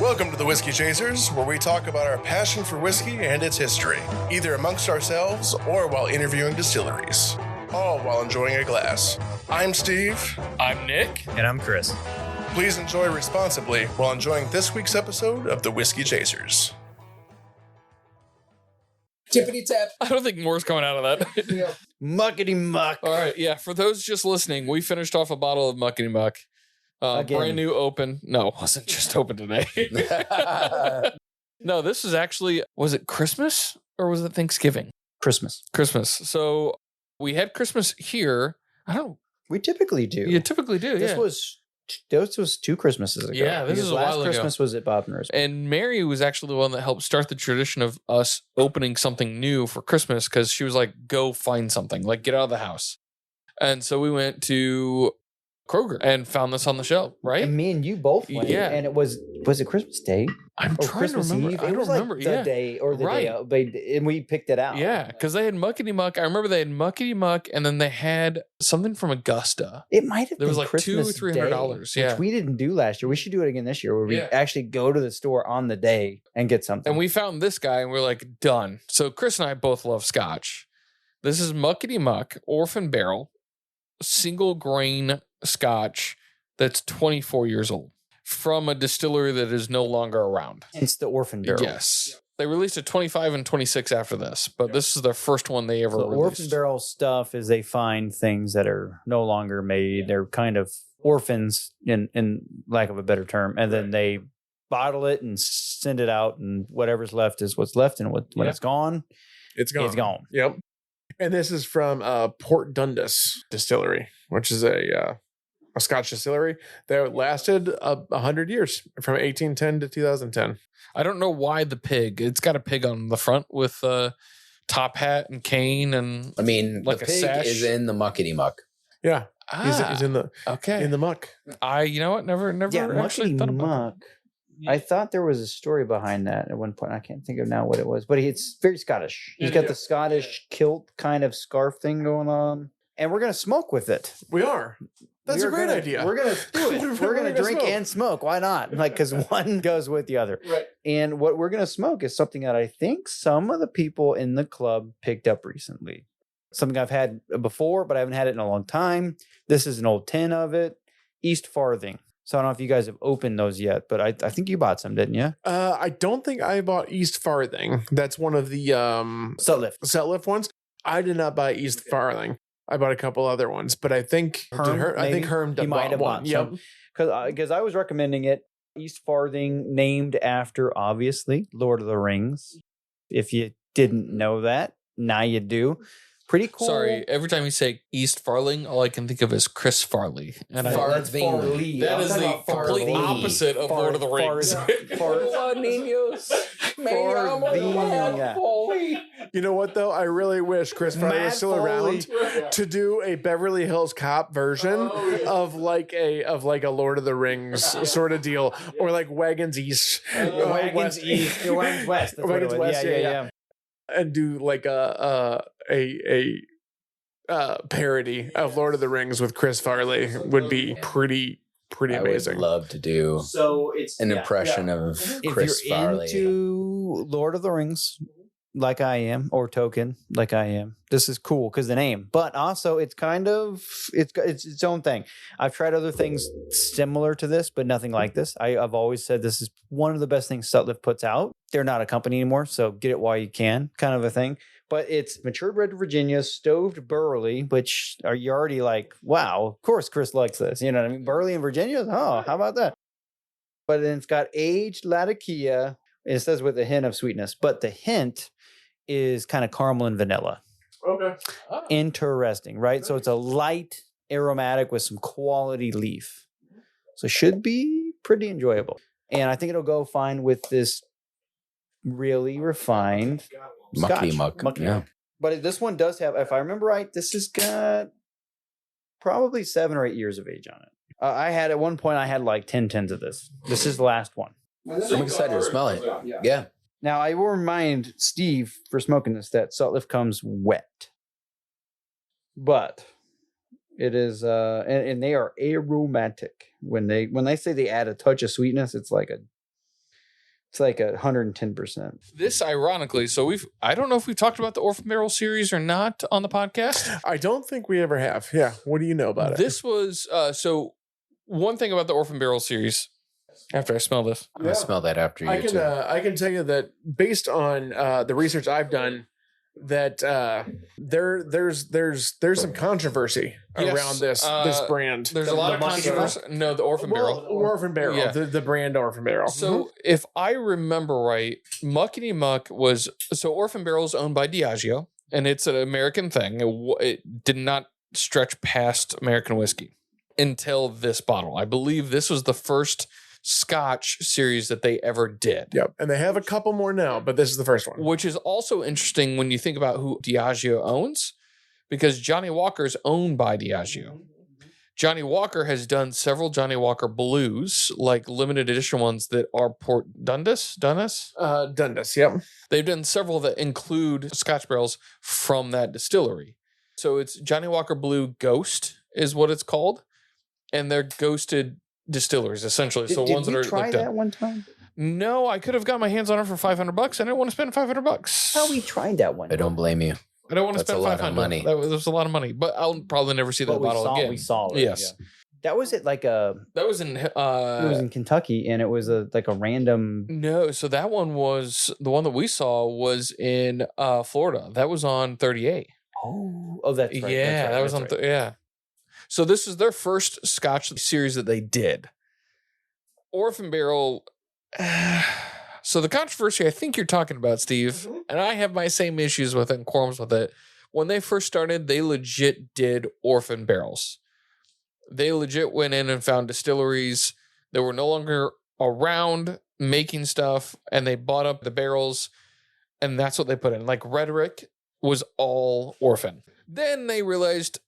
Welcome to the Whiskey Chasers, where we talk about our passion for whiskey and its history, either amongst ourselves or while interviewing distilleries, all while enjoying a glass. I'm Steve. I'm Nick. And I'm Chris. Please enjoy responsibly while enjoying this week's episode of the Whiskey Chasers. Tippity tap. I don't think more's coming out of that. Yeah. Muckety muck. All right, yeah. For those just listening, we finished off a bottle of Muckety Muck. Brand new open. No, it wasn't just open today. No, this is actually, was it Christmas or was it Thanksgiving? Christmas. So we had Christmas here. I don't know. We typically do. You typically do, This was 2 Christmases ago. Yeah, this is a last while ago. Christmas was at Bob and Rose. And Mary was actually the one that helped start the tradition of us opening something new for Christmas because she was like, go find something, like get out of the house. And so we went to Kroger and found this on the shelf, right? And me and you both went. Yeah. And it was it Christmas Day? I'm Or trying Christmas to remember. Eve? I It don't was like remember. the Yeah. day or the Right. day of, and we picked it out. Yeah, because they had Muckety Muck. I remember they had Muckety Muck, and then they had something from Augusta. It might have There been was like Christmas $200 or $300, Day, yeah. which we didn't do last year. We should do it again this year where we Yeah. actually go to the store on the day and get something. And we found this guy, and we're like, done. So Chris and I both love Scotch. This is Muckety Muck, Orphan Barrel, single grain Scotch that's 24 years old from a distillery that is no longer around. It's the Orphan Barrel. Yes. They released a 25 and 26 after this, but this is their first one they ever The released. Orphan Barrel stuff is they find things that are no longer made. They're kind of orphans in lack of a better term. And then they bottle it and send it out, and whatever's left is what's left. And when it's gone, It's gone. it's gone. Yep. And this is from Port Dundas Distillery, which is a Scotch distillery that lasted 100 years from 1810 to 2010. I don't know why the pig. It's got a pig on the front with a top hat and cane and I mean, like the a pig sash. is in the Muckety Muck. Yeah, he's in the okay. in the muck. You know what? Never Yeah, actually Muckety thought about Muck. I thought there was a story behind that at one point. I can't think of now what it was, but it's very Scottish. He's got the Scottish kilt kind of scarf thing going on, and we're gonna smoke with it. We are. That's a great idea. We're gonna do it. We're gonna drink and smoke. Why not? Like, because one goes with the other. Right. And what we're gonna smoke is something that I think some of the people in the club picked up recently. Something I've had before, but I haven't had it in a long time. This is an old tin of it. Eastfarthing. So I don't know if you guys have opened those yet, but I think you bought some, didn't you? I don't think I bought Eastfarthing. That's one of the Sutliff ones. I did not buy Eastfarthing. I bought a couple other ones, but I think Herm he might have bought Yep. some. Because I was recommending it. Eastfarthing, named after, obviously, Lord of the Rings. If you didn't know that, now you do. Pretty cool. Sorry, every time you say East Farling, all I can think of is Chris Farley. And That's Farley. that is the complete Farley. opposite of Lord of the Rings. You know what though? I really wish Chris Farley was still around to do a Beverly Hills Cop version of like a Lord of the Rings sort of deal, or like Wagons East, Wagons East, Wagons West. That's what it Wagons was. West, Yeah. and do like a parody of Lord of the Rings with Chris Farley would be pretty amazing. I would love to do So it's an impression of Chris if you're Farley. into Lord of the Rings, like I am, or Tolkien, like I am, this is cool because the name. But also, it's its own thing. I've tried other things similar to this, but nothing like this. I've always said this is one of the best things Sutliff puts out. They're not a company anymore, so get it while you can, kind of a thing. But it's matured red Virginia, stoved burley, which are you already like, wow, of course Chris likes this. You know what I mean? Burley in Virginia? Oh, how about that? But then it's got aged Latakia. It says with a hint of sweetness, but the hint is kind of caramel and vanilla. Okay. Interesting, right? So it's a light aromatic with some quality leaf. So should be pretty enjoyable. And I think it'll go fine with this really refined Muckety Scotch. Muck. Yeah. But this one does have, if I remember right, this has got probably 7 or 8 years of age on it. I had at one point, I had like 10 tins of this. This is the last one. I'm excited to smell it. Yeah. Now, I will remind Steve for smoking this that Sutliff comes wet. But it is, and they are aromatic. When they say they add a touch of sweetness, it's like It's like 110%. This, ironically, so I don't know if we've talked about the Orphan Barrel series or not on the podcast. I don't think we ever have. Yeah. What do you know about it? This was, so one thing about the Orphan Barrel series, after I smell this. I smell that after you I can tell you that based on the research I've done, that there's some controversy around this brand. There's a lot of controversy. No, the Orphan Barrel. Orphan Barrel, Yeah. the brand Orphan Barrel. So if I remember right, Muckety Muck was, so Orphan Barrel is owned by Diageo, and it's an American thing. It did not stretch past American whiskey until this bottle. I believe this was the first Scotch series that they ever did. Yep. And they have a couple more now, but this is the first one. Which is also interesting when you think about who Diageo owns, because Johnny Walker's owned by Diageo. Johnny Walker has done several Johnny Walker Blues, like limited edition ones that are Dundas? Dundas, yep. They've done several that include Scotch barrels from that distillery. So it's Johnny Walker Blue Ghost is what it's called. And they're ghosted distilleries, essentially. So Did ones we that are try like that one time? No, I could have got my hands on it for $500. I didn't want to spend $500. How we tried that one? I don't blame you. I don't want to That's spend a lot of $500. money. That was a lot of money, but I'll probably never see that But bottle again. We saw it. Yes. Yeah. That was it. Like That was in. it was in Kentucky, and it was like a random. No, so that one was the one that we saw was in Florida. That was on 38. Oh, that's right. Yeah, that's right, that was that's on. right. Yeah. So this is their first Scotch series that they did. Orphan Barrel. So the controversy I think you're talking about, Steve, and I have my same issues with it and qualms with it. When they first started, they legit did Orphan Barrels. They legit went in and found distilleries that were no longer around making stuff, and they bought up the barrels, and that's what they put in. Like Rhetoric was all Orphan. Then they realized,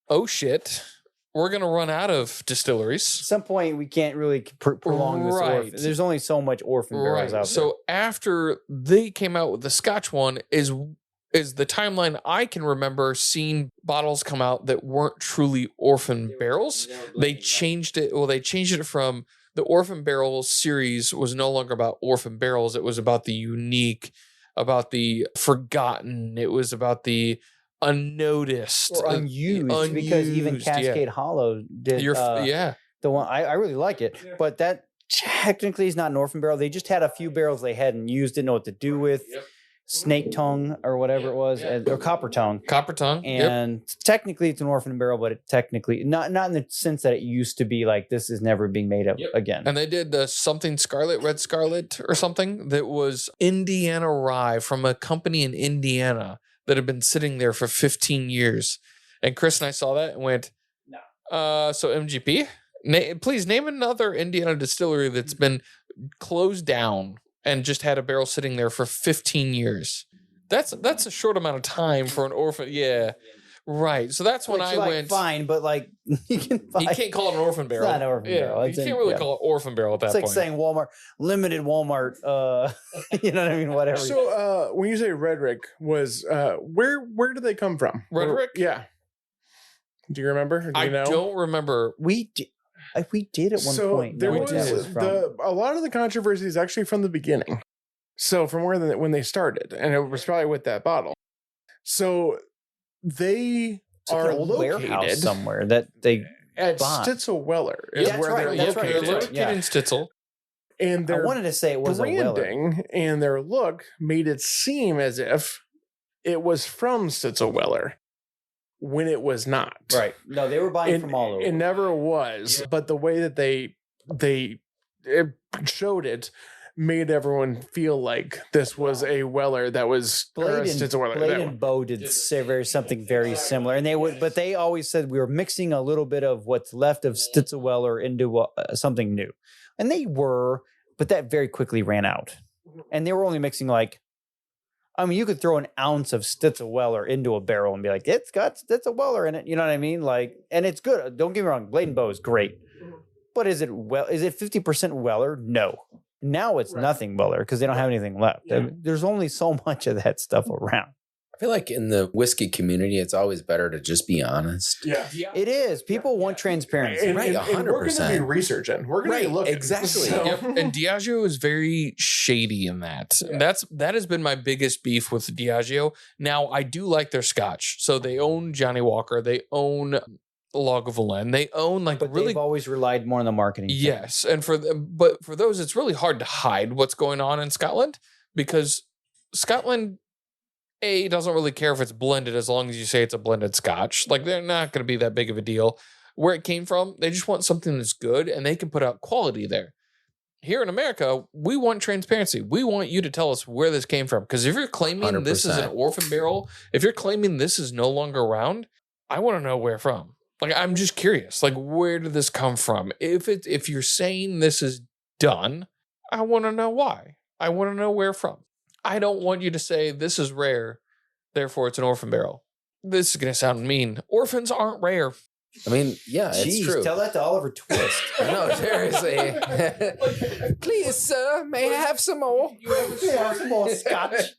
oh shit, we're going to run out of distilleries. At some point, we can't really prolong this. Right. Orphan. There's only so much orphan barrels out there. So after they came out with the Scotch one is the timeline I can remember seeing bottles come out that weren't truly orphan barrels. They changed it. Well, they changed it from the Orphan Barrel series was no longer about orphan barrels. It was about the unique, about the forgotten. It was about the unnoticed, or unused, because even Cascade Hollow did. The one I really like it, but that technically is not an orphan barrel. They just had a few barrels they hadn't used, didn't know what to do with. Snake tongue or whatever it was, or copper tongue. And technically it's an orphan barrel, but it technically not in the sense that it used to be like this is never being made up again. And they did something Red Scarlet or something that was Indiana rye from a company in Indiana that had been sitting there for 15 years. And Chris and I saw that and went, no. So MGP, please name another Indiana distillery that's been closed down and just had a barrel sitting there for 15 years. That's a short amount of time for an orphan. Yeah. Right. So that's when I went. Fine, but like you can't call it an orphan barrel. It's not an orphan barrel. You can't really call it orphan barrel at that point. It's like saying Walmart, limited Walmart, you know what I mean? Whatever. So when you say Rhetoric was where did they come from? Rhetoric? Yeah. Do you remember? Do you know? Don't remember. We did at one point. There was a lot of the controversy is actually from the beginning. So from when they started, and it was probably with that bottle. So they are located somewhere that they at bought. Stitzel Weller is where they're located. They're located in Stitzel. And I wanted to say it was branding and their look made it seem as if it was from Stitzel Weller. When it was not. Right. No, they were buying from all over. It never was. But the way that they showed it made everyone feel like this was a Weller that was Blade Weller. and Bow did something very similar. And they always said we were mixing a little bit of what's left of Stitzel Weller into something new. And they were, but that very quickly ran out. And they were only mixing you could throw an ounce of Stitzel Weller into a barrel and be like, it's got Stitzel Weller in it. You know what I mean? And it's good. Don't get me wrong. Blade and Bow is great. But is it 50% Weller? No. Now it's nothing Weller because they don't have anything left. Yeah. There's only so much of that stuff around. I feel like in the whiskey community, it's always better to just be honest. Yeah. It is. People want transparency. Right, and we're going to 100%. be researching. We're going to be looking. exactly. So- Yep. And Diageo is very shady in that. Yeah. That has been my biggest beef with Diageo. Now, I do like their scotch. So they own Johnny Walker. They own Lagavulin. They own like But really they've always relied more on the marketing. side. yes. And but for those, it's really hard to hide what's going on in Scotland because Scotland doesn't really care if it's blended as long as you say it's a blended scotch. Like they're not going to be that big of a deal. Where it came from, they just want something that's good and they can put out quality there. Here in America, we want transparency. We want you to tell us where this came from. Because if you're claiming this is an 100%. orphan barrel, if you're claiming this is no longer around, I want to know where from. Like I'm just curious. Like where did this come from? If you're saying this is done, I want to know why. I want to know where from. I don't want you to say this is rare, therefore it's an orphan barrel. This is going to sound mean. Orphans aren't rare. I mean, yeah, it's Jeez, true. tell that to Oliver Twist. No, seriously. Please, sir, may I have some more? More scotch.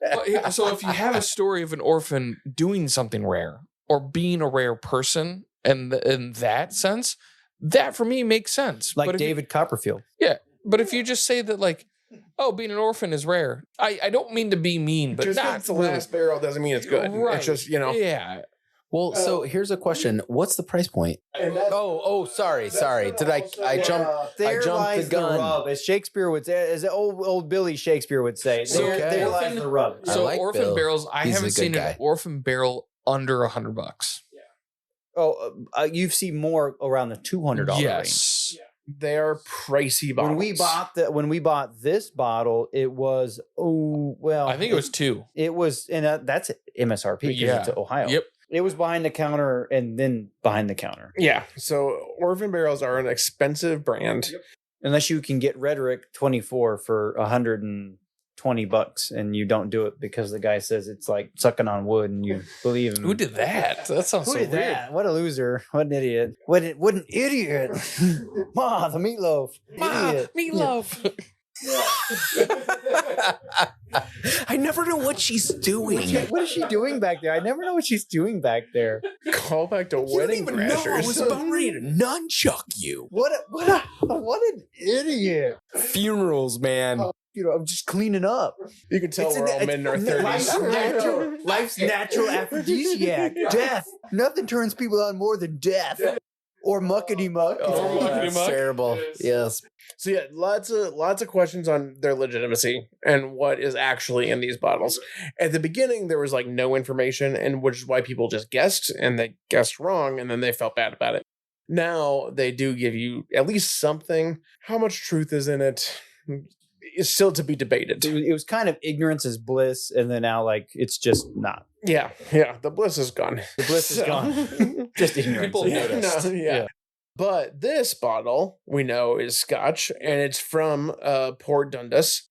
So if you have a story of an orphan doing something rare or being a rare person, and in that sense, that for me makes sense. Like but if David Copperfield. but if you just say that, like, oh, being an orphan is rare, I don't mean to be mean, but just not because it's the really. last barrel doesn't mean it's good. Right. It's just, you know. Yeah. Well, so here's a question. What's the price point? Sorry. Did I jump? There jumped lies the gun. rub, as Shakespeare would say, as old Billy Shakespeare would say. So There lies orphan- the rub. I So like orphan Bill. barrels, I He's a haven't good seen guy. an orphan barrel under $100. Oh, you see more around the $200 range. Yes. They are pricey bottles. When we bought this bottle, it was I think it was 2. It was, and that's MSRP because Yeah. it's Ohio. Yep. It was behind the counter and then behind the counter. Yeah. So Orphan barrels are an expensive brand. Unless you can get Rhetoric 24 for $120 and you don't do it because the guy says it's like sucking on wood and you believe him. Who did that? That sounds Who so did weird. that? What a loser. What an idiot. What an idiot. Ma, the meatloaf. Idiot. Meatloaf. I never know what she's doing. What is she doing back there? I never know what she's doing back there. Call back to You don't Wedding even know I Crashers. was about ready to nunchuck you. What an idiot. Funerals, man. You know, I'm just cleaning up. You can tell we're all men in our 30s. Life's natural aphrodisiac. Death. Nothing turns people on more than death. Or muckety muck. Oh, Muckety That's Muck. terrible. Yes. So yeah, lots of questions on their legitimacy and what is actually in these bottles. At the beginning, there was like no information, and which is why people just guessed, and they guessed wrong, and then they felt bad about it. Now they do give you at least something. How much truth is in it is still to be debated. It was kind of ignorance is bliss, and then now like it's just not. Yeah, the bliss is gone. The bliss is gone. Just ignorance. People noticed. Yeah. But this bottle we know is Scotch, and it's from Port Dundas,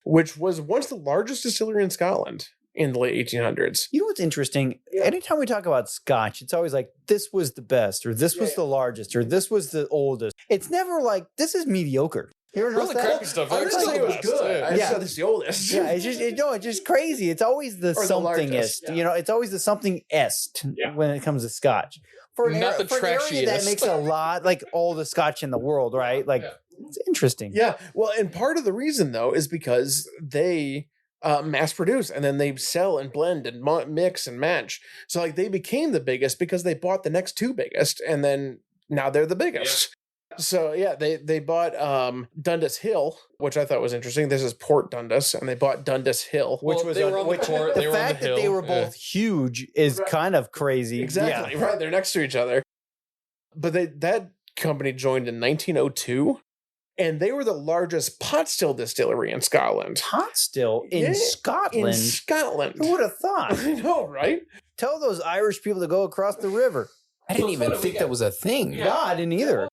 which was once the largest distillery in Scotland in the late 1800s. You know what's interesting? Anytime we talk about Scotch, it's always like this was the best, or this was the largest, or this was the oldest. It's never like this is mediocre. You ever Really notice crappy that? stuff. I didn't say it was good. I Yeah. said it's the oldest. Yeah, it's just crazy. It's always the Or the somethingest. largest, yeah. You know, it's always the something est when it comes to Scotch. For an, Not the for an area that trashiest. makes a lot like all the Scotch in the world, right? Like it's interesting. Yeah. Well, and part of the reason though is because they mass produce and then they sell and blend and mix and match. So like they became the biggest because they bought the next 2 biggest, and then now they're the biggest. So yeah, they bought Dundashill, which I thought was interesting. This is Port Dundas, and they bought Dundashill. Which Well, was they were on the court, the they were on fact the that they hill, were both huge is kind of crazy. Exactly, Yeah. right. They're next to each other. But that company joined in 1902, and they were the largest pot still distillery in Scotland. Pot still in Yeah, Scotland. In Scotland. Who would have thought? I know, right? Tell those Irish people to go across the river. I didn't even think that was a thing. No, I didn't either.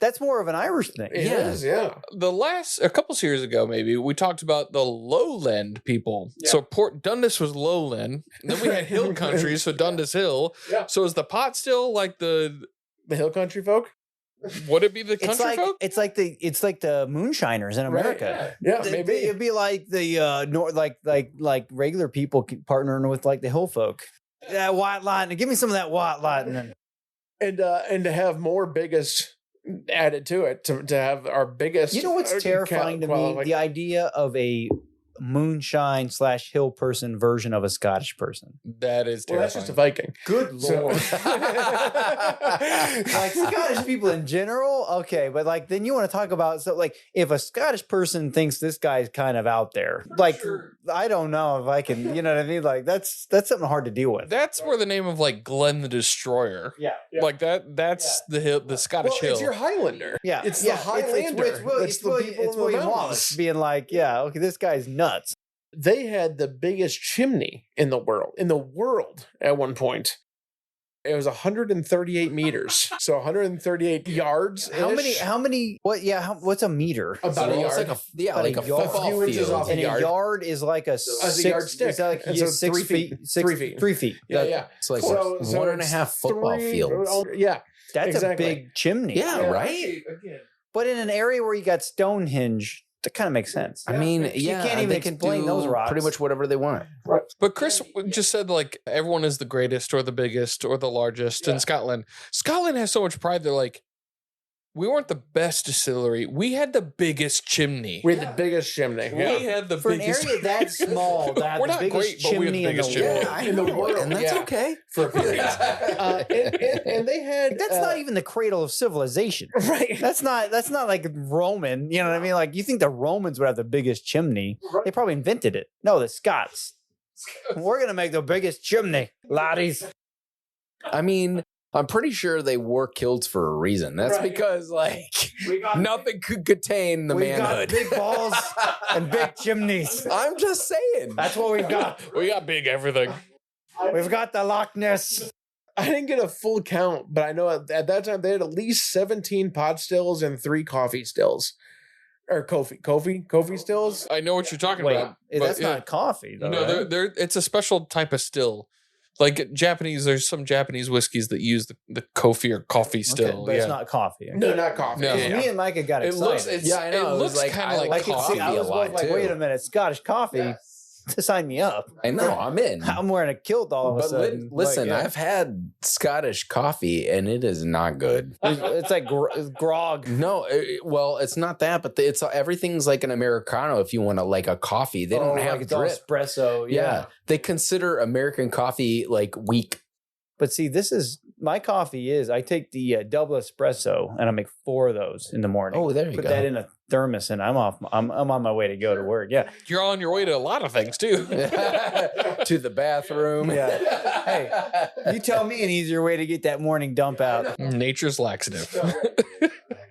That's more of an Irish thing. It Yeah. is, yeah. A couple years ago, maybe we talked about the lowland people. So Port Dundas was lowland, and then we had hill country, so Dundas Hill. Yeah. So is the pot still like the The hill country folk? Would it be the country folk? It's like the moonshiners in America. Yeah, maybe. It'd be like the like regular people partnering with like the hill folk. That white lightning. Give me some of that white lightning. And to have more biggest added to it, to have our biggest. You know what's terrifying to me? The idea of a moonshine / hill person version of a Scottish person. That is terrifying. Well, that's just a Viking. Good lord. Like Scottish people in general, okay, but like then you want to talk about if a Scottish person thinks this guy's kind of out there, like I don't know if I can, you know what I mean? Like that's something hard to deal with. That's where the name of like Glenn the Destroyer. Yeah. Like that's the hill, the Scottish hill. It's your Highlander. Yeah, it's the Highlander. It's William Wallace being like, yeah, okay, this guy's nuts. They had the biggest chimney in the world at one point. It was 138 meters, so 138 yards. How many? What? Yeah. What's a meter? About a yard. Like a football field. And a yard is like a yardstick. Is that like and so 6 feet? 3 feet. Yeah. It's like 1.5 football fields. Yeah. That's exactly. a big chimney. Yeah, right? But in an area where you got Stonehenge, that kind of makes sense. I mean, you can't even explain those rocks. Pretty much whatever they want. But Chris just said like everyone is the greatest or the biggest or the largest in Scotland. Scotland has so much pride. They're like, we weren't the best distillery. We had the biggest chimney. We had the biggest chimney. We had the For biggest. an area that small, that We're the not biggest great, but we had the chimney in biggest the chimney. world. In the world, and that's okay. For a period. And they had That's not even the cradle of civilization. right. That's not like Roman. You know what I mean? Like you think the Romans would have the biggest chimney? They probably invented it. No, the Scots. We're gonna make the biggest chimney, laddies. I mean, I'm pretty sure they wore kilts for a reason. That's because like nothing could contain the manhood. Got big balls and big chimneys. I'm just saying. That's what we've got. We got big everything. We've got the Loch Ness. I didn't get a full count, but I know at that time they had at least 17 pot stills and 3 coffee stills. Or Coffey stills. I know what you're talking Wait, about. that's but, not coffee, though. No, right? they're it's a special type of still. Like Japanese, there's some Japanese whiskeys that use the Coffey or coffee still. but it's not coffee. No, not coffee. No. Because me and Micah got It excited. looks. It's, I know. It looks like, kind of like I coffee. I was both like, wait a minute, Scottish coffee. To sign me up. I know, I'm in. I'm wearing a kilt all of a But sudden. listen, Like, I've had Scottish coffee and it is not good. it's like grog. No, well, it's not that, but it's everything's like an Americano. If you want to like a coffee, they don't have like it's all drip. espresso. Yeah, they consider American coffee like weak. But see, this is my coffee is I take the double espresso and I make 4 of those in the morning. Oh, there you Put go. that in a thermos and I'm off. I'm on my way to go to work. Yeah. You're on your way to a lot of things too. To the bathroom. Yeah. Hey, you tell me an easier way to get that morning dump out. Nature's laxative.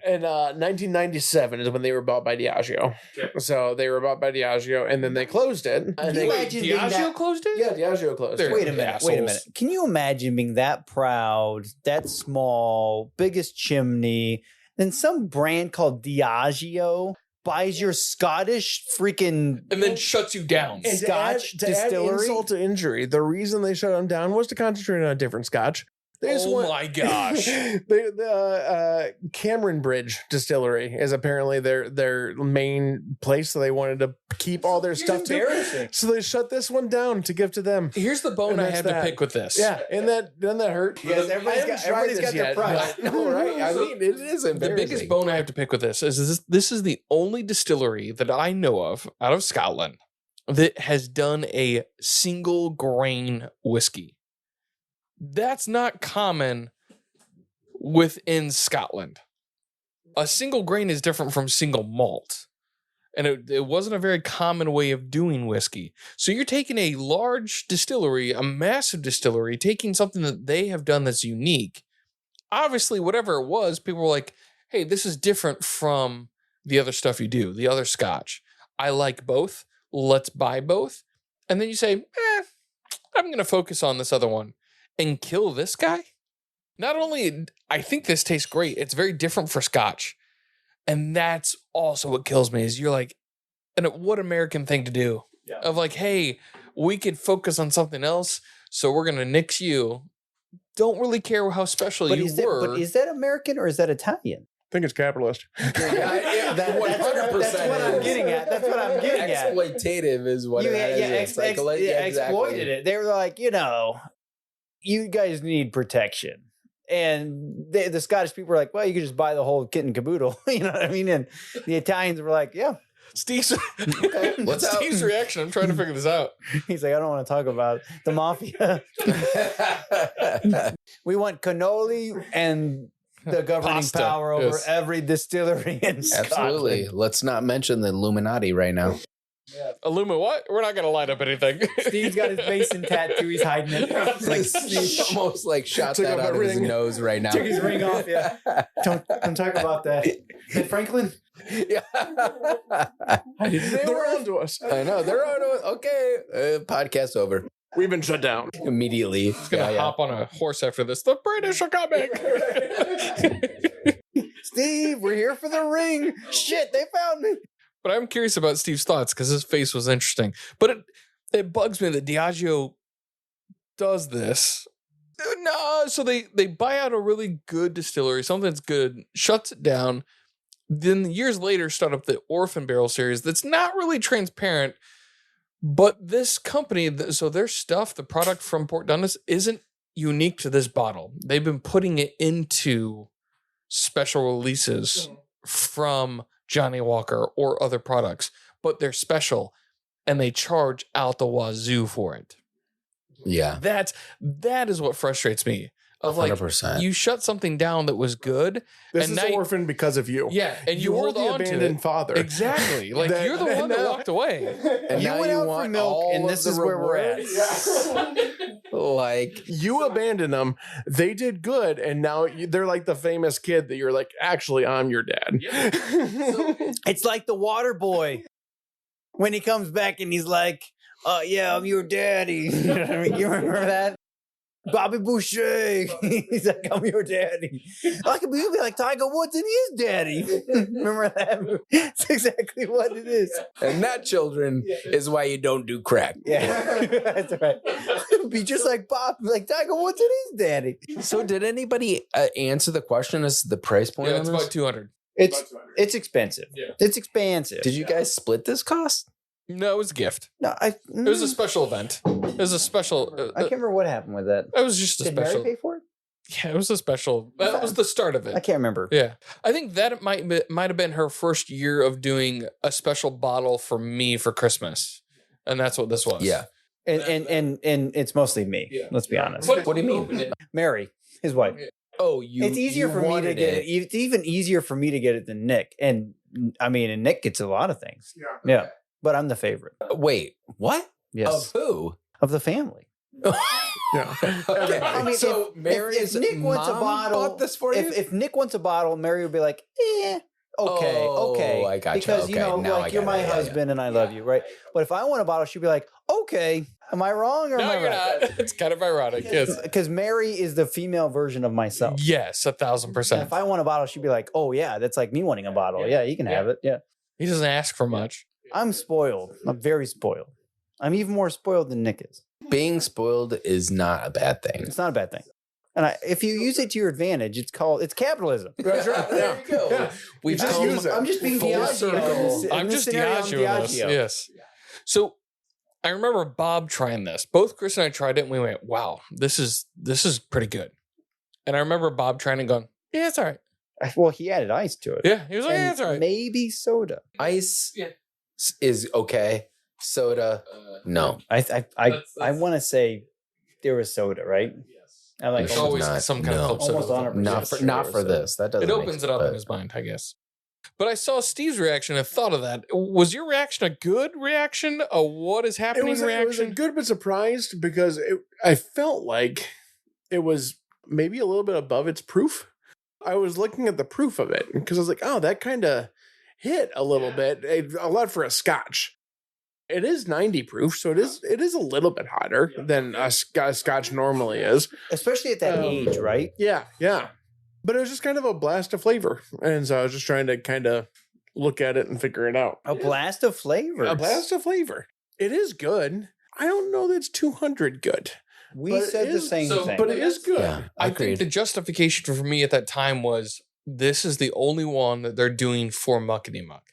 And 1997 is when they were bought by Diageo. So they were bought by Diageo, and then they closed it. And Can you imagine being Diageo that- closed it? Yeah, Diageo closed They're- it. Wait a minute. Wait a minute. assholes. Can you imagine being that proud, that small, biggest chimney, then some brand called Diageo buys your Scottish freaking And then shuts you down. And Scotch to add distillery? insult to injury, the reason they shut them down was to concentrate on a different Scotch. They just Oh my gosh. the Cameronbridge Distillery is apparently their main place, so they wanted to keep all their stuff to. embarrassing. So they shut this one down to give to them. Here's the bone And I that's had that. to pick with this. Yeah, and doesn't that hurt? Yes, I haven't tried this everybody's got their yet, price. but- No, right? I mean, it is The embarrassing. biggest bone I have to pick with this is this is the only distillery that I know of out of Scotland that has done a single grain whiskey. That's not common within Scotland. A single grain is different from single malt. And it wasn't a very common way of doing whiskey. So you're taking a large distillery, a massive distillery, taking something that they have done that's unique. Obviously, whatever it was, people were like, hey, this is different from the other stuff you do, the other scotch. I like both. Let's buy both. And then you say, I'm going to focus on this other one and kill this guy. Not only, I think this tastes great, it's very different for scotch. And that's also what kills me is you're like, and what American thing to do of like, hey, we could focus on something else. So we're going to nix you don't really care how special you were. But is that American or is that Italian? I think it's capitalist. That's what I'm getting at. That's what I'm getting at. Exploitative is what it is. Exploited it. They were like, you guys need protection. And the Scottish people were like, well, you could just buy the whole kit and caboodle. You know what I mean? And the Italians were like, yeah. Steve's reaction. I'm trying to figure this out. He's like, I don't want to talk about the mafia. We want cannoli and the governing Pasta, power over every distillery in Scotland. Absolutely. Let's not mention the Illuminati right now. Illuma what? We're not going to light up anything. Steve's got his Mason tattoo. He's hiding it. It's like Steve almost like shot that out of his nose right now. Took his ring off. Yeah. Don't talk about that. Hey, Franklin. Yeah. They're on to us. I know. They're on to us. Okay. Podcast over. We've been shut down. Immediately. He's going to hop on a horse after this. The British are coming. Steve, we're here for the ring. Shit, they found me. But I'm curious about Steve's thoughts because his face was interesting. But it bugs me that Diageo does this. No, so they buy out a really good distillery, something that's good, shuts it down. Then years later, start up the Orphan Barrel series that's not really transparent. But this company, so their stuff, the product from Port Dundas, isn't unique to this bottle. They've been putting it into special releases from Johnny Walker or other products, but they're special and they charge out the wazoo for it. Yeah. That is what frustrates me. Of 100%. You shut something down that was good. This and is Orphan because of you. Yeah, and you were hold the on to abandoned it. father. Exactly. Like you're the one that walked away. And You now went you out for want milk, all and of this the is where we're at. rewards? Like, You abandoned them. They did good, and now they're like the famous kid that you're like, actually, I'm your dad. It's like the water boy when he comes back and he's like, yeah, I'm your daddy. You know what I mean? You remember that? Bobby Boucher. He's like, I'm your daddy. I could be like Tiger Woods and his daddy. Remember that movie? It's exactly what it is. and that, children, is why you don't do crack. Yeah, that's right. Be just like Bob, like Tiger Woods and his daddy. So did anybody answer the question as to the price point Yeah, on it's this? about 200. It's expensive. Yeah. It's expansive. Did you guys split this cost? No, it was a gift. No, It was a special event. It was a special. I can't remember what happened with that. It was just a Did special. Mary pay for it? Yeah, it was a special. That was the start of I it. can't remember. Yeah, I think that might have been her first year of doing a special bottle for me for Christmas, and that's what this was. Yeah. And it's mostly me. Yeah. Let's be honest. But What do you mean? Mary, his wife. Oh, It's easier for me to get it. It's even easier for me to get it than Nick. And I mean, and Nick gets a lot of things. Yeah. But I'm the favorite. Wait, what? Yes. Of who? Of the family. Yeah. Okay. I mean, so if Mary's Nick wants a mom bottle, bought this for you? if Nick wants a bottle, Mary would be like, okay, Oh, okay. I gotcha. Because, Okay, now I like, you're get my it. Yeah, husband and I love you, right? But if I want a bottle, she'd be like, okay, am I wrong or No, am I you're right? not. It's kind of ironic. Yes. Because Mary is the female version of myself. Yes, 1,000%. And if I want a bottle, she'd be like, oh, yeah, that's like me wanting a bottle. Yeah, you can have it. Yeah. He doesn't ask for much. I'm spoiled. I'm very spoiled. I'm even more spoiled than Nick is. Being spoiled is not a bad thing. It's not a bad thing. And if you use it to your advantage, it's capitalism. That's right. There you go. Yeah. We've Just come use it. I'm just being full Diageo. circle. I'm just Diageo with this. Yes. So I remember Bob trying this. Both Chris and I tried it, and we went, "Wow, this is pretty good." And I remember Bob trying and going, "Yeah, it's all right." Well, he added ice to it. Yeah, he was like, And "Yeah, it's all right." Maybe soda. Ice Yeah. is okay. Soda, no. I want to say there was soda, right? Yes. I like There's Almost always not. some kind No. of club Almost soda. 100%. Not for sure. this. That doesn't. It make opens sense, it up but- in his mind, I guess. But I saw Steve's reaction and thought of that. Was your reaction a good reaction? A what is It happening was a reaction? good but surprised because I felt like it was maybe a little bit above its proof. I was looking at the proof of it because I was like, oh, that kind of hit a little bit, a lot for a Scotch. It is 90 proof, so it is a little bit hotter than a Scotch normally is. Especially at that age, right? Yeah. But it was just kind of a blast of flavor. And so I was just trying to kind of look at it and figure it out. A blast of flavors. A blast of flavor. It is good. I don't know that it's 200 good. We But it said the is- same thing. But it is good. Yeah, I agreed. think the justification for me at that time was this is the only one that they're doing for Muckety Muck.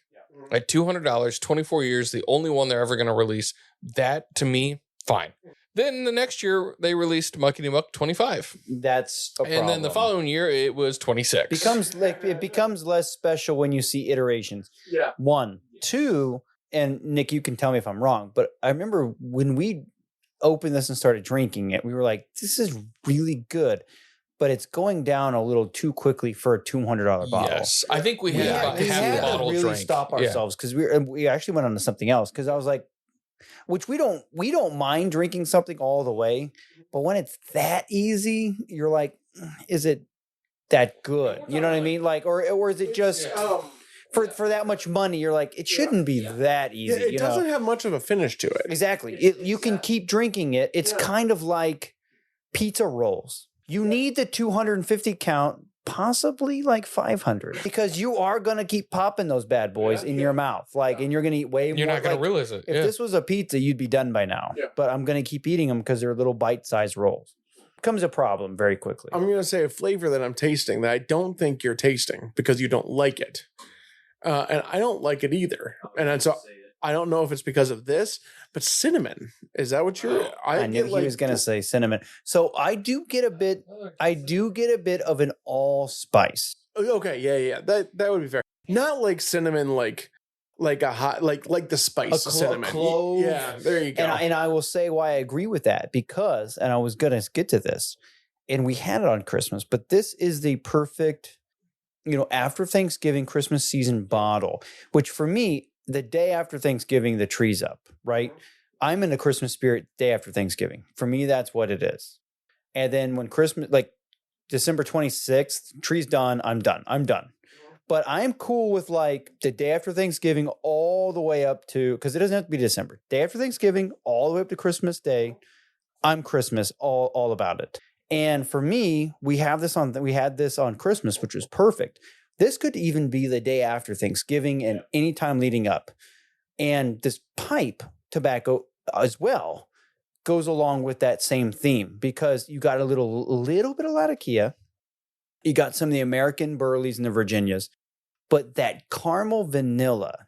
At $200, 24 years, the only one they're ever going to release. That, to me, fine. Then the next year, they released Muckety Muck 25. That's a problem. And then the following year, it was 26. It becomes less special when you see iterations. Yeah. 1, 2, and Nick, you can tell me if I'm wrong, but I remember when we opened this and started drinking it, we were like, this is really good, but it's going down a little too quickly for a $200 bottle. Yes. I think we had about we half had the to bottle really drank. stop Yeah. ourselves because we actually went on to something else because I was like, which we don't mind drinking something all the way, but when it's that easy, you're like, is it that good? You know what I mean? Like, or is it just for that much money? You're like, it shouldn't be that easy. Yeah, it you doesn't know? have much of a finish to it. Exactly. You can keep drinking it. It's kind of like pizza rolls. You need the 250 count, possibly like 500, because you are going to keep popping those bad boys in your mouth. And you're going to eat way more. You're not going to realize it. If Yeah. this was a pizza, you'd be done by now. Yeah. But I'm going to keep eating them because they're little bite-sized rolls. Becomes a problem very quickly. I'm going to say a flavor that I'm tasting that I don't think you're tasting because you don't like it. And I don't like it either. And so I don't know if it's because of this, but cinnamon. Is that what you're... I knew he was going to say cinnamon. So I do get a bit of an allspice. Okay, yeah. That would be fair. Not like cinnamon, like a hot, like the spice cinnamon. Clove. Yeah, there you go. And I will say why I agree with that, because, and I was going to get to this, and we had it on Christmas, but this is the perfect, after Thanksgiving, Christmas season bottle, which for me, the day after Thanksgiving, the tree's up, right? I'm in the Christmas spirit day after Thanksgiving. For me, that's what it is. And then when Christmas, like December 26th, tree's done, I'm done. But I'm cool with like the day after Thanksgiving all the way up to, because it doesn't have to be December. Day after Thanksgiving, all the way up to Christmas Day, I'm Christmas all about it. And for me, we had this on Christmas, which was perfect. This could even be the day after Thanksgiving and any time leading up. And this pipe tobacco as well goes along with that same theme because you got a little bit of Latakia. You got some of the American Burleys and the Virginias. But that caramel vanilla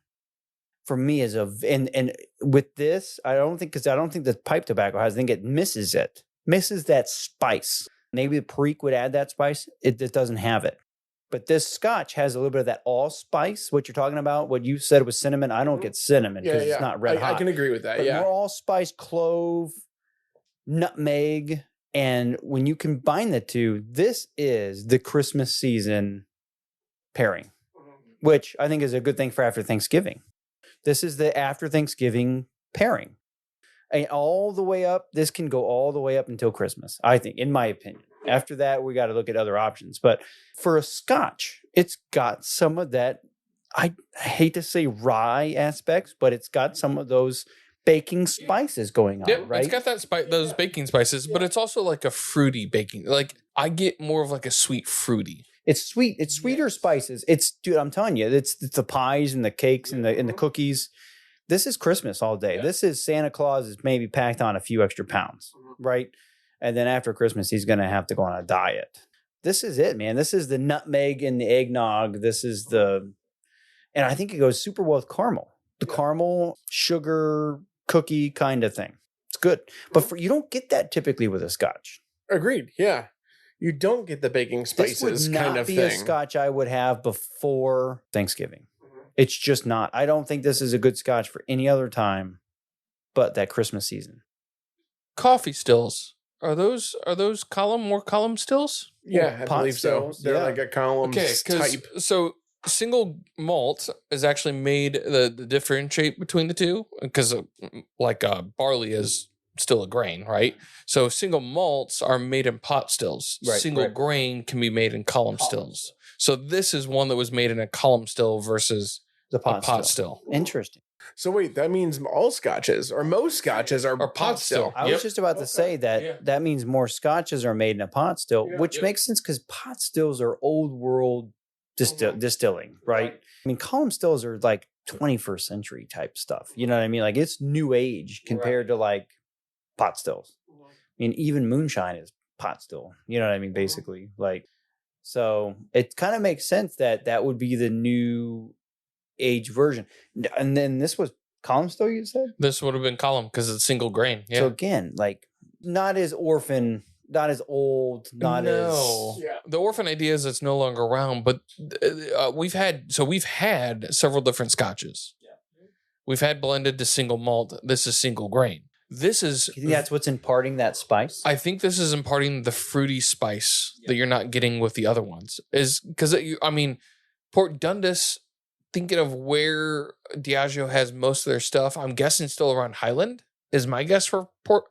for me is and with this, I don't think the pipe tobacco has, I think it misses that spice. Maybe the Perique would add that spice. It doesn't have it. But this Scotch has a little bit of that allspice, what you're talking about. What you said was cinnamon. I don't get cinnamon because it's not red hot. I can agree with that, But yeah. more allspice, clove, nutmeg. And when you combine the two, this is the Christmas season pairing, which I think is a good thing for after Thanksgiving. This is the after Thanksgiving pairing. And all the way up, this can go all the way up until Christmas, I think, in my opinion. After that, we got to look at other options. But for a Scotch, it's got some of that, I hate to say rye aspects, but it's got some of those baking spices going on, Yep, right? it's got that those baking spices, but it's also like a fruity baking. Like I get more of like a sweet fruity. It's sweet. It's sweeter spices. Dude, I'm telling you, it's the pies and the cakes and the cookies. This is Christmas all day. Yeah. This is Santa Claus is maybe packed on a few extra pounds, right? And then after Christmas, he's going to have to go on a diet. This is it, man. This is the nutmeg and the eggnog. And I think it goes super well with caramel. The caramel, sugar, cookie kind of thing. It's good. But you don't get that typically with a Scotch. Agreed. Yeah. You don't get the baking spices this would not kind of be thing. a Scotch I would have before Thanksgiving. It's just not. I don't think this is a good Scotch for any other time but that Christmas season. Coffee stills. Are those more column stills? Yeah, I pot believe so. stills, They're yeah. like a column type. So single malt is actually made the differentiate between the two because barley is still a grain, right? So single malts are made in pot stills. Right, Single right. grain can be made in column stills. So this is one that was made in a column still versus The a pot still. Interesting. So wait, that means all scotches or most scotches are pot still. I was just about to say that that means more Scotches are made in a pot still, which makes sense because pot stills are old world distilling, right? I mean, column stills are like 21st century type stuff. You know what I mean? Like it's new age compared to like pot stills. And even moonshine is pot still. You know what I mean? Basically, like, so it kind of makes sense that that would be the new age version. And then this was column still, you said? This would have been column because it's single grain. Yeah. So again, like not as orphan, not as old, not as The orphan idea is it's no longer around, but we've had several different scotches. Yeah. We've had blended to single malt. This is single grain. This is. You think that's what's imparting that spice? I think this is imparting the fruity spice that you're not getting with the other ones. Is because I mean, Port Dundas. Thinking of where Diageo has most of their stuff, I'm guessing still around Highland is my guess for Port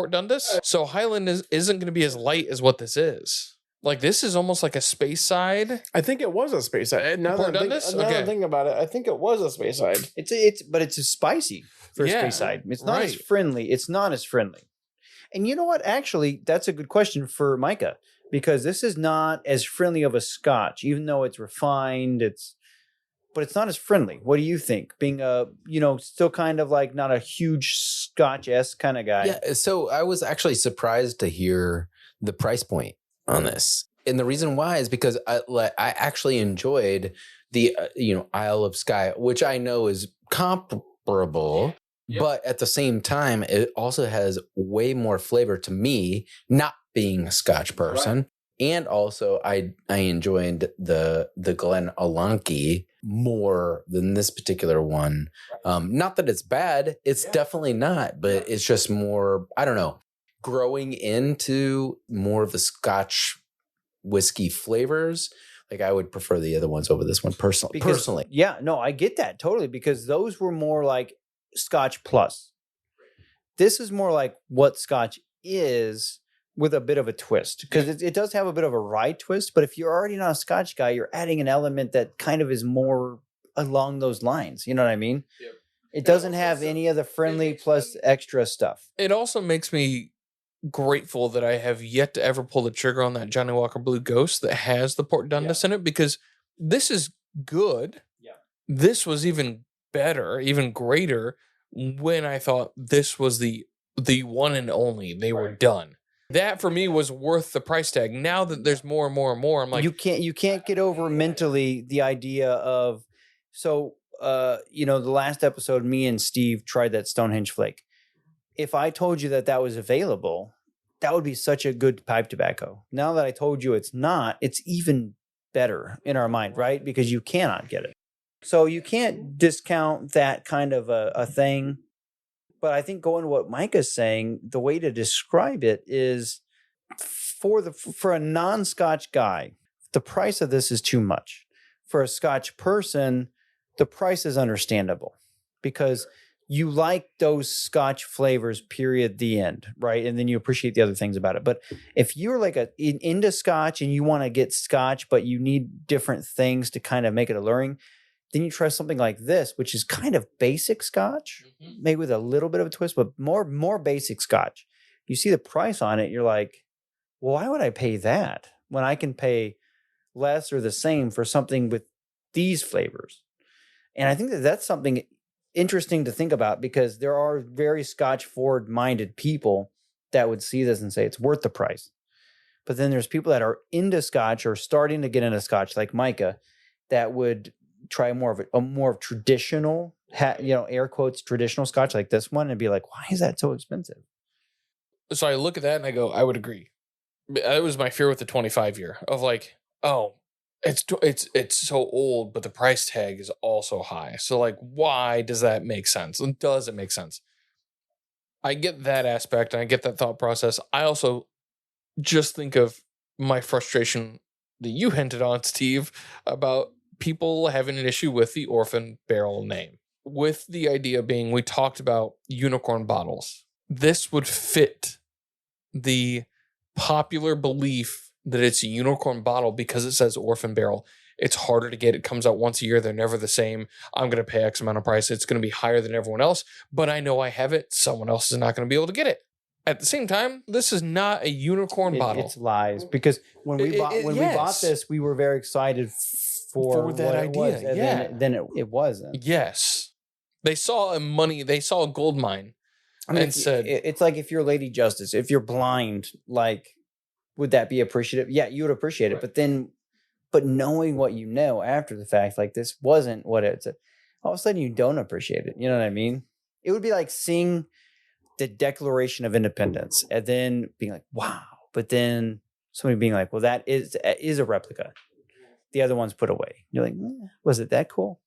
Dundas. So Highland isn't going to be as light as what this is. Like this is almost like a space side. I think it was a space side. Now Port that Dundas? I'm thinking about it, I think it was a space side. But it's spicy for a space side. It's not as friendly. It's not as friendly. And you know what? Actually, that's a good question for Micah because this is not as friendly of a Scotch, even though it's refined. But it's not as friendly. What do you think? Being still kind of like not a huge Scotch-esque kind of guy. Yeah. So I was actually surprised to hear the price point on this. And the reason why is because I actually enjoyed the, Isle of Skye, which I know is comparable, but at the same time, it also has way more flavor to me, not being a Scotch person. Right. And also, I enjoyed the Glenallachie more than this particular one. Not that it's bad. It's definitely not. But it's just more, I don't know, growing into more of the Scotch whiskey flavors. Like I would prefer the other ones over this one personally. Yeah, no, I get that totally because those were more like Scotch plus. This is more like what Scotch is with a bit of a twist because it does have a bit of a rye twist. But if you're already not a Scotch guy, you're adding an element that kind of is more along those lines. You know what I mean? Yep. It doesn't have any of the friendly plus extra stuff. It also makes me grateful that I have yet to ever pull the trigger on that Johnny Walker Blue Ghost that has the Port Dundas in it because this is good. Yeah. This was even better, even greater when I thought this was the one and only. They were done. That for me was worth the price tag. Now that there's more and more and more, I'm like, you can't get over mentally the idea of the last episode, me and Steve tried that Stonehenge Flake. If I told you that was available, that would be such a good pipe tobacco. Now that I told you it's not, it's even better in our mind, right? Because you cannot get it. So you can't discount that kind of a thing. But I think going to what Micah's saying, the way to describe it is for a non-Scotch guy, the price of this is too much. For a Scotch person, the price is understandable because you like those Scotch flavors, period, the end, right? And then you appreciate the other things about it. But if you're like into Scotch and you want to get Scotch, but you need different things to kind of make it alluring, then you try something like this, which is kind of basic Scotch, maybe with a little bit of a twist, but more basic Scotch. You see the price on it, you're like, well, why would I pay that when I can pay less or the same for something with these flavors? And I think that's something interesting to think about because there are very Scotch forward-minded people that would see this and say it's worth the price. But then there's people that are into Scotch or starting to get into Scotch, like Micah, that would try more of traditional, air quotes, traditional Scotch like this one and be like, why is that so expensive? So I look at that and I go, I would agree. That was my fear with the 25-year of like, oh, it's so old, but the price tag is also high. So like, why does that make sense? And does it make sense? I get that aspect and I get that thought process. I also just think of my frustration that you hinted on, Steve, about people having an issue with the Orphan Barrel name. With the idea being, we talked about unicorn bottles. This would fit the popular belief that it's a unicorn bottle because it says Orphan Barrel. It's harder to get. It comes out once a year. They're never the same. I'm going to pay X amount of price. It's going to be higher than everyone else, but I know I have it. Someone else is not going to be able to get it. At the same time, this is not a unicorn bottle. It's lies because when we bought this, we were very excited for that idea. Then it wasn't. Yes. They saw a gold mine I mean, and said, it's like if you're Lady Justice, if you're blind, like, would that be appreciative? Yeah, you would appreciate it. But knowing what you know after the fact, like this wasn't what it's, all of a sudden you don't appreciate it. You know what I mean? It would be like seeing the Declaration of Independence and then being like, wow. But then somebody being like, well, that is a replica. The other one's put away. You're like, was it that cool?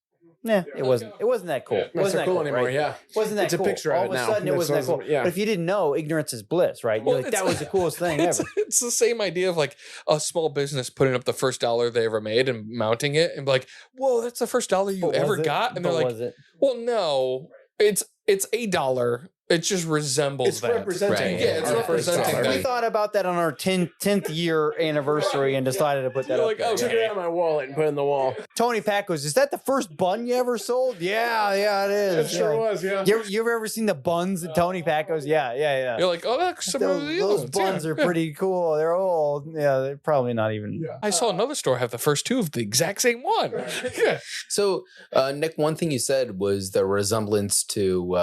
Nah, it wasn't. It wasn't that cool. It Not wasn't so that cool cool anymore. right? Yeah, Wasn't that it's cool? a picture of All it of a now. sudden, it wasn't that cool. Yeah. But if you didn't know, ignorance is bliss, right? You're Well, like, that was the coolest thing ever. It's the same idea of like a small business putting up the first dollar they ever made and mounting it and be like, whoa, that's the first dollar you But ever was it? got. And But they're like, was it? well, no, it's $1. It just resembles It's that. representing. Right. Yeah, it's our first representing dollar. that. We thought about that on our 10th year anniversary and decided to put that You're up like, there. oh, Took it out of my wallet and put it in the wall. Tony Pack goes, is that the first bun you ever sold? Yeah, it It is. sure Yeah. was. Yeah. You ever seen the buns that Tony Pack goes? Yeah. You're like, oh, that's some of the Those ones. buns Yeah, are yeah. pretty cool. They're old. Yeah, they're probably not even. I saw another store have the first two of the exact same one. Yeah. So, Nick, one thing you said was the resemblance to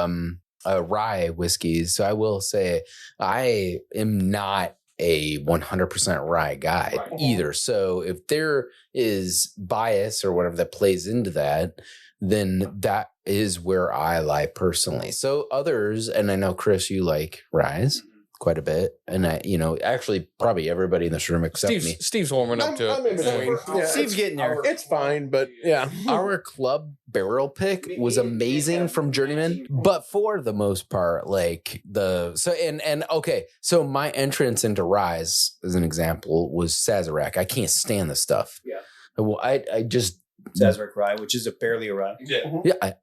rye whiskeys. So I will say I am not a 100% rye guy either. So if there is bias or whatever that plays into that, then that is where I lie personally. So others, and I know Chris, you like ryes quite a bit, and actually probably everybody in this room except me. Steve's warming up to I'm it. in between. Yeah, Steve's getting there. It's fine, but yeah. Our club barrel pick was amazing from Journeyman, but for the most part, so my entrance into Rise, as an example, was Sazerac. I can't stand the stuff. Yeah. Well, I just Sazerac rye, which is barely a rye.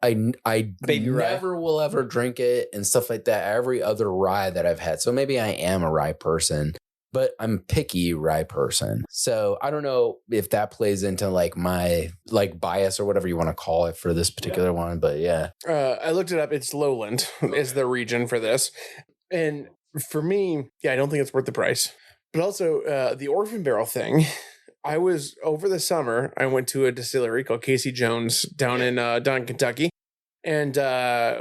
I Baby rye. never will ever drink it and stuff like that. Every other rye that I've had, so maybe I am a rye person, but I'm a picky rye person. So I don't know if that plays into like my bias or whatever you want to call it for this particular one, but yeah. I looked it up. It's Lowland is the region for this. And for me, I don't think it's worth the price. But also the Orphan Barrel thing. I was over the summer. I went to a distillery called Casey Jones down in Kentucky, and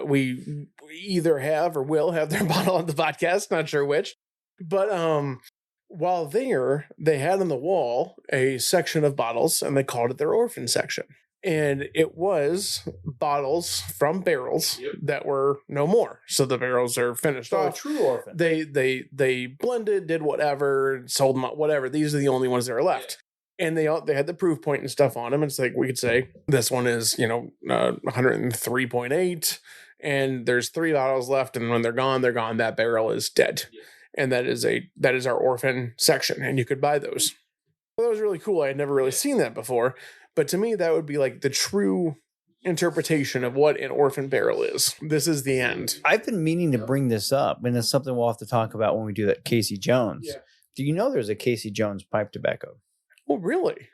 we either have or will have their bottle on the podcast. Not sure which, but while there, they had on the wall a section of bottles, and they called it their orphan section. And it was bottles from barrels that were no more. So the barrels are finished So a off. true orphan. They blended, did whatever, sold them, whatever. These are the only ones that are left. And they had the proof point and stuff on them. It's like we could say this one is 103.8, and there's 3 bottles left. And when they're gone, they're gone. That barrel is dead, and that is our orphan section. And you could buy those. Well, that was really cool. I had never really seen that before, but to me, that would be like the true interpretation of what an orphan barrel is. This is the end. I've been meaning to bring this up, and it's something we'll have to talk about when we do that Casey Jones. Yeah. Do you know there's a Casey Jones pipe tobacco? Oh, really?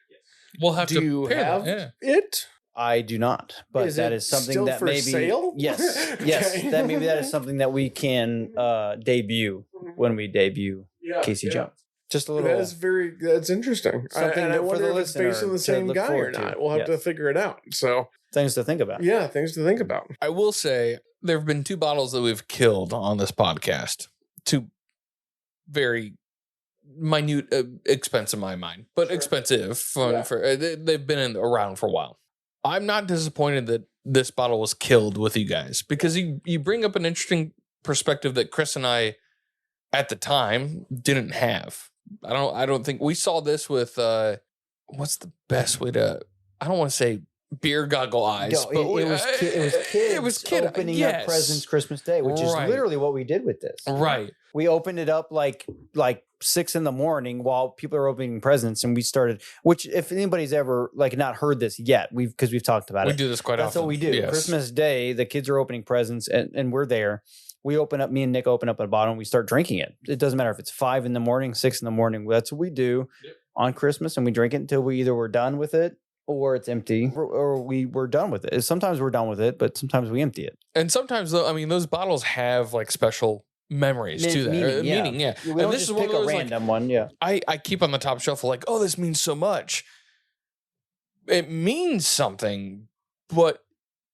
We'll have Do to you pair have that, it? I do not, but Is that it is something still that for maybe sale? yes, Okay. that is something that we can debut when we debut Casey Jones. Just a little. That's interesting. Something And I for wonder the if it's listener based on the to same look guy or forward to. not. We'll have to Yes. figure it out. So Things to think about. yeah, things to think about. I will say there have been 2 bottles that we've killed on this podcast. 2 very minute expense in my mind, but expensive for they've been around for a while. I'm not disappointed that this bottle was killed with you guys, because you bring up an interesting perspective that Chris and I at the time didn't have. I don't think we saw this with what's the best way to, I don't want to say beer goggle eyes, No, but it was kids opening up presents Christmas Day, which is Right. literally what we did with this. Right. We opened it up like 6 a.m. while people are opening presents, and we started. Which, if anybody's ever not heard this yet, because we've talked about We it. do this quite That's often. what we do. Yes. Christmas Day, the kids are opening presents, and we're there. We open up. Me and Nick open up a bottle, and we start drinking it. It doesn't matter if it's 5 a.m, 6 a.m. That's what we do on Christmas, and we drink it until we either we're done with it or it's empty, or we're done with it. Sometimes we're done with it, but sometimes we empty it. And sometimes, though, I mean, those bottles have special memories to that. Meaning, yeah. We And don't this just is one pick of those, a random one. Yeah. I keep on the top shelf of oh, this means so much. It means something, but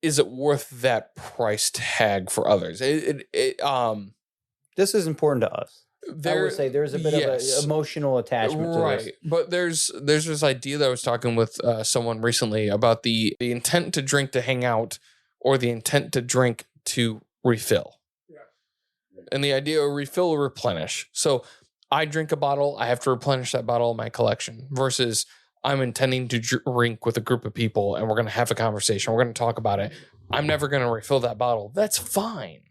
is it worth that price tag for others? This is important to us. I would say there's a bit of an emotional attachment to this. But there's this idea that I was talking with someone recently about the intent to drink to hang out or the intent to drink to refill. Yeah. And the idea of refill or replenish. So I drink a bottle, I have to replenish that bottle in my collection versus I'm intending to drink with a group of people and we're going to have a conversation. We're going to talk about it. I'm never going to refill that bottle. That's fine.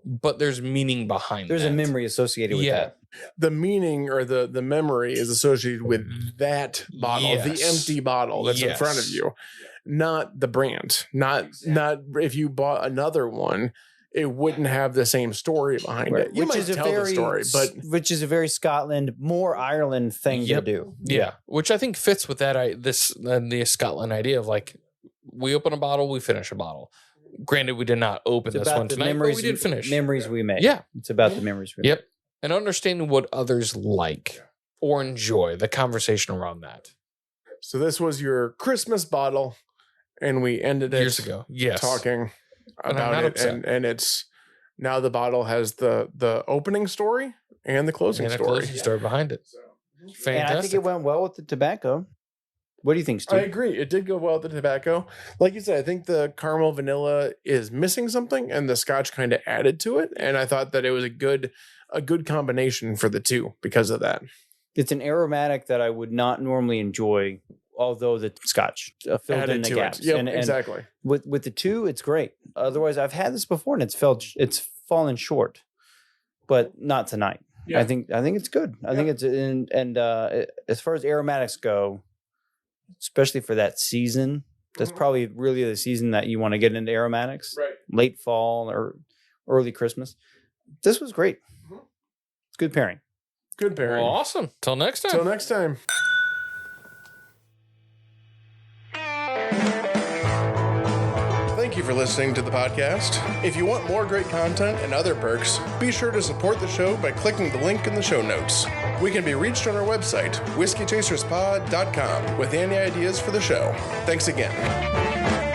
But there's meaning behind There's that. a memory associated with that. The meaning or the memory is associated with that bottle, the empty bottle that's in front of you, not the brand. Not if you bought another one, it wouldn't have the same story behind it. You might tell the story, but which is a very Scotland, more Ireland thing to do. Yeah, which I think fits with that the Scotland idea of like we open a bottle, we finish a bottle. Granted, we did not open this one tonight, but we did finish. Memories we made. Yeah. It's about the memories we made. Yep. And understanding what others like or enjoy, the conversation around that. So this was your Christmas bottle, and we ended it years ago. Yes. Talking about it. And it's now the bottle has the opening story and the closing story. Closing story behind it. Fantastic. And I think it went well with the tobacco. What do you think, Steve? I agree. It did go well with the tobacco. Like you said, I think the caramel vanilla is missing something, and the Scotch kind of added to it. And I thought that it was a good combination for the two because of that. It's an aromatic that I would not normally enjoy, although the Scotch filled added in the to gaps. It. Yep, and exactly. With the two, it's great. Otherwise, I've had this before, and it's fallen short, but not tonight. Yeah. I think it's good. I think it's as far as aromatics go. Especially for that season, that's probably really the season that you want to get into aromatics. Right. Late fall or early Christmas. This was great. It's good pairing. Good pairing. Well, awesome. Till next time. Till next time. Thank you for listening to the podcast. If you want more great content and other perks, be sure to support the show by clicking the link in the show notes. We can be reached on our website, whiskeychaserspod.com, with any ideas for the show. Thanks again.